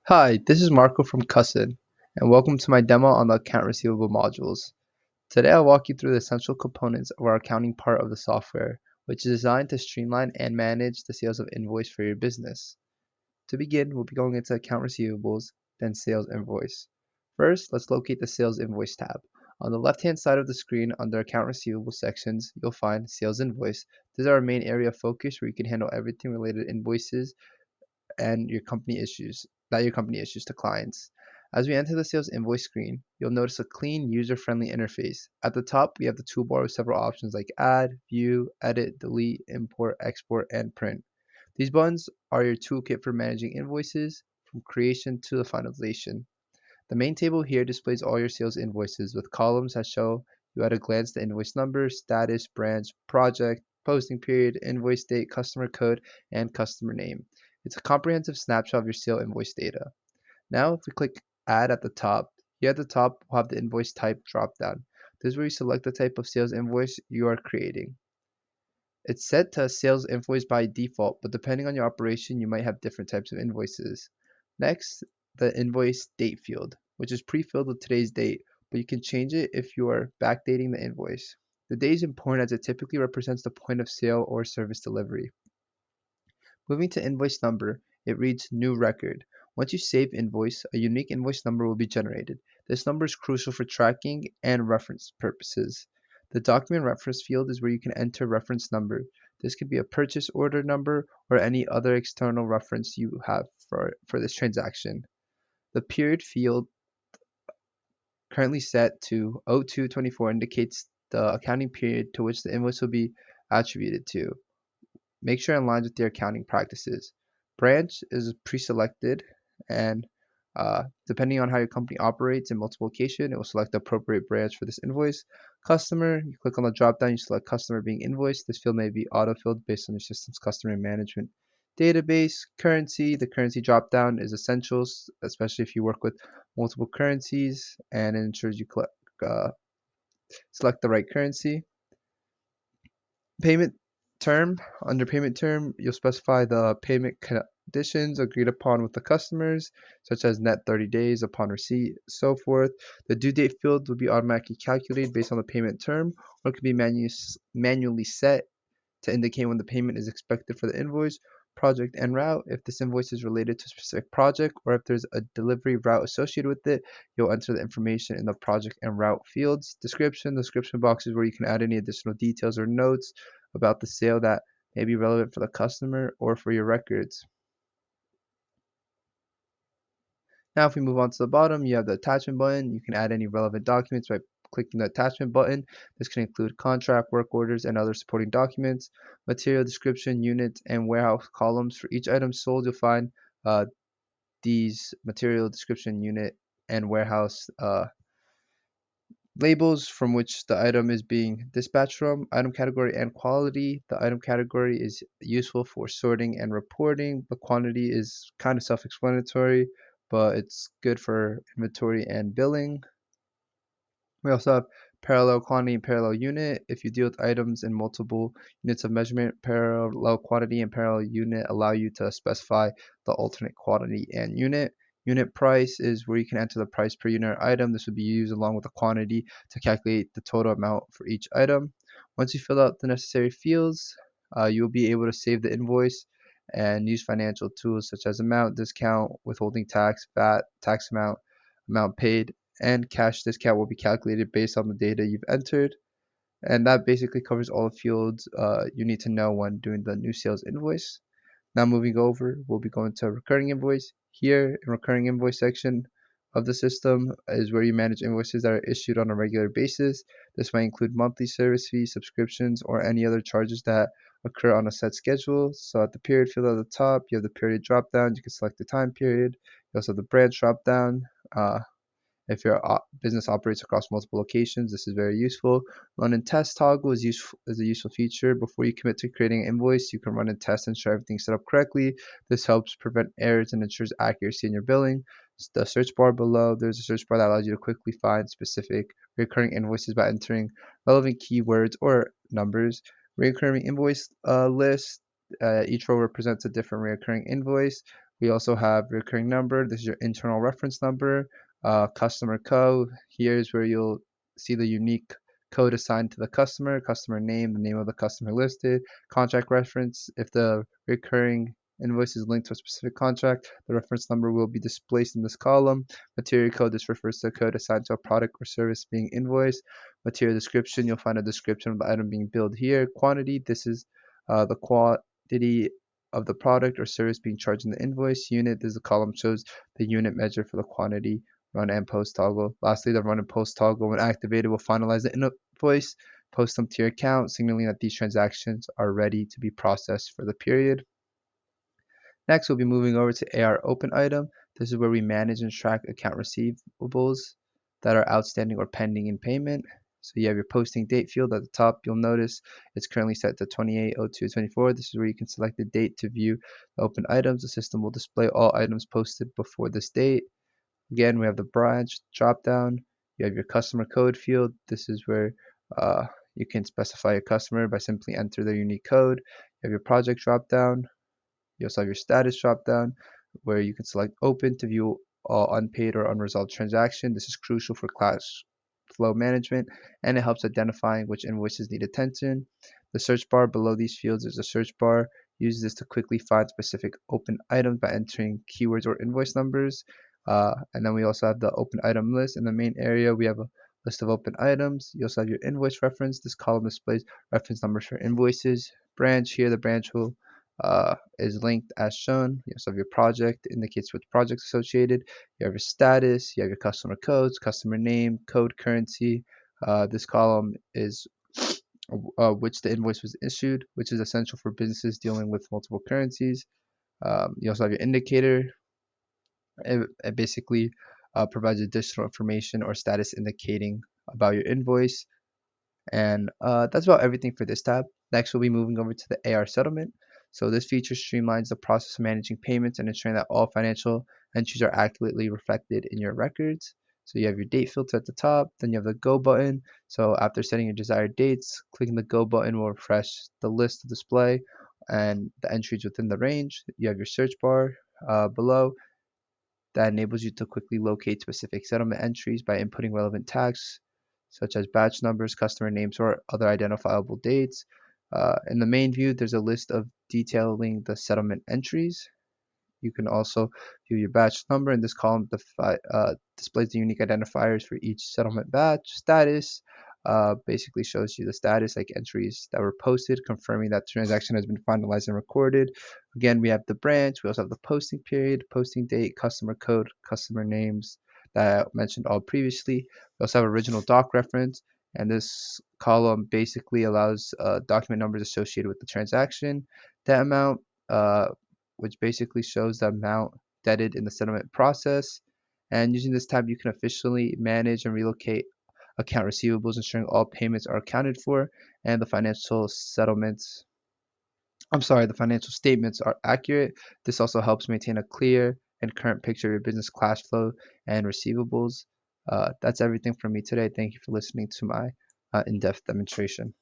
Hi, this is Marco from CUSCEN, and welcome to my demo on the account receivable modules. Today I'll walk you through the essential components of our accounting part of the software, which is designed to streamline and manage the sales of invoice for your business. To begin, we'll be going into account receivables, then sales invoice. First, let's locate the sales invoice tab. On the left-hand side of the screen under account receivable sections, you'll find sales invoice. This is our main area of focus where you can handle everything related to invoices and your company issues to clients. As we enter the sales invoice screen, you'll notice a clean, user-friendly interface. At the top, we have the toolbar with several options like add, view, edit, delete, import, export, and print. These buttons are your toolkit for managing invoices from creation to the finalization. The main table here displays all your sales invoices with columns that show you at a glance the invoice number, status, branch, project, posting period, invoice date, customer code, and customer name. It's a comprehensive snapshot of your sale invoice data. Now, if we click Add at the top, here at the top we'll have the invoice type dropdown. This is where you select the type of sales invoice you are creating. It's set to sales invoice by default, but depending on your operation, you might have different types of invoices. Next, the invoice date field, which is pre-filled with today's date, but you can change it if you are backdating the invoice. The date is important as it typically represents the point of sale or service delivery. Moving to invoice number, it reads new record. Once you save invoice, a unique invoice number will be generated. This number is crucial for tracking and reference purposes. The document reference field is where you can enter reference number. This could be a purchase order number or any other external reference you have for this transaction. The period field, currently set to 02/24, indicates the accounting period to which the invoice will be attributed to. Make sure it aligns with your accounting practices. Branch is pre-selected, and depending on how your company operates in multiple locations, it will select the appropriate branch for this invoice. Customer, you click on the drop-down, you select customer being invoiced. This field may be auto-filled based on your system's customer management database. Currency, the currency drop-down is essential, especially if you work with multiple currencies, and it ensures you select the right currency. Payment term. Under payment term, you'll specify the payment conditions agreed upon with the customers, such as net 30 days upon receipt, so forth. The due date field will be automatically calculated based on the payment term, or it could be manually set to indicate when the payment is expected for the invoice, project, and route. If this invoice is related to a specific project, or if there's a delivery route associated with it, you'll enter the information in the project and route fields. Description box is where you can add any additional details or notes about the sale that may be relevant for the customer or for your records. Now, if we move on to the bottom, you have the attachment button. You can add any relevant documents by clicking the attachment button. This can include contract, work orders, and other supporting documents. Material description, units, and warehouse columns. For each item sold, you'll find these material description, unit, and warehouse labels from which the item is being dispatched from. Item category and quality. The item category is useful for sorting and reporting. The quantity is kind of self-explanatory, but it's good for inventory and billing. We also have parallel quantity and parallel unit. If you deal with items in multiple units of measurement, parallel quantity and parallel unit allow you to specify the alternate quantity and unit. Unit price is where you can enter the price per unit item. This would be used along with the quantity to calculate the total amount for each item. Once you fill out the necessary fields, you'll be able to save the invoice and use financial tools such as amount, discount, withholding tax, VAT, tax amount, amount paid, and cash discount will be calculated based on the data you've entered. And that basically covers all the fields you need to know when doing the new sales invoice. Now moving over, we'll be going to recurring invoice. Here in recurring invoice section of the system is where you manage invoices that are issued on a regular basis. This might include monthly service fees, subscriptions, or any other charges that occur on a set schedule. So at the period field at the top, you have the period drop down. You can select the time period. You also have the branch drop down. If your business operates across multiple locations, this is very useful. Run and test toggle is a useful feature. Before you commit to creating an invoice, you can run and test and ensure everything's set up correctly. This helps prevent errors and ensures accuracy in your billing. The search bar below, there's a search bar that allows you to quickly find specific recurring invoices by entering relevant keywords or numbers. Recurring invoice list. Each row represents a different recurring invoice. We also have recurring number. This is your internal reference number. Customer code. Here's where you'll see the unique code assigned to the customer name, the name of the customer listed, contract reference. If the recurring invoice is linked to a specific contract, the reference number will be displaced in this column. Material code, this refers to a code assigned to a product or service being invoiced. Material description, you'll find a description of the item being billed here. Quantity, this is the quantity of the product or service being charged in the invoice. Unit, this is a column shows the unit measure for the quantity. Run and post toggle. Lastly, the run and post toggle, when activated, will finalize the invoice, post them to your account, signaling that these transactions are ready to be processed for the period. Next, we'll be moving over to AR open item. This is where we manage and track account receivables that are outstanding or pending in payment. So you have your posting date field at the top. You'll notice it's currently set to 28/02/24. This is where you can select the date to view the open items. The system will display all items posted before this date. Again, we have the branch drop down. You have your customer code field. This is where you can specify a customer by simply enter their unique code. You have your project drop down. You also have your status drop down where you can select open to view all unpaid or unresolved transaction. This is crucial for cash flow management, and it helps identifying which invoices need attention. The search bar below these fields is a search bar. Use this to quickly find specific open items by entering keywords or invoice numbers. And then we also have the open item list. In the main area, we have a list of open items. You also have your invoice reference. This column displays reference numbers for invoices. Branch, here the branch will is linked as shown. You also have your project, indicates which project's associated. You have your status, you have your customer codes, customer name, code currency. This column is which the invoice was issued, which is essential for businesses dealing with multiple currencies. You also have your indicator. It basically provides additional information or status indicating about your invoice. And that's about everything for this tab. Next, we'll be moving over to the AR settlement. So this feature streamlines the process of managing payments and ensuring that all financial entries are accurately reflected in your records. So you have your date filter at the top, then you have the go button. So after setting your desired dates, clicking the go button will refresh the list to display and the entries within the range. You have your search bar below that enables you to quickly locate specific settlement entries by inputting relevant tags such as batch numbers, customer names, or other identifiable dates. In the main view, there's a list of detailing the settlement entries. You can also view your batch number, and this column displays the unique identifiers for each settlement batch. Status basically shows you the status, like entries that were posted, confirming that the transaction has been finalized and recorded. Again, we have the branch. We also have the posting period, posting date, customer code, customer names that I mentioned all previously. We also have original doc reference, and this column basically allows document numbers associated with the transaction. That amount, which basically shows the amount debted in the settlement process. And using this tab, you can officially manage and relocate account receivables, ensuring all payments are accounted for and the financial statements are accurate. This also helps maintain a clear and current picture of your business cash flow and receivables. That's everything from me today. Thank you for listening to my in-depth demonstration.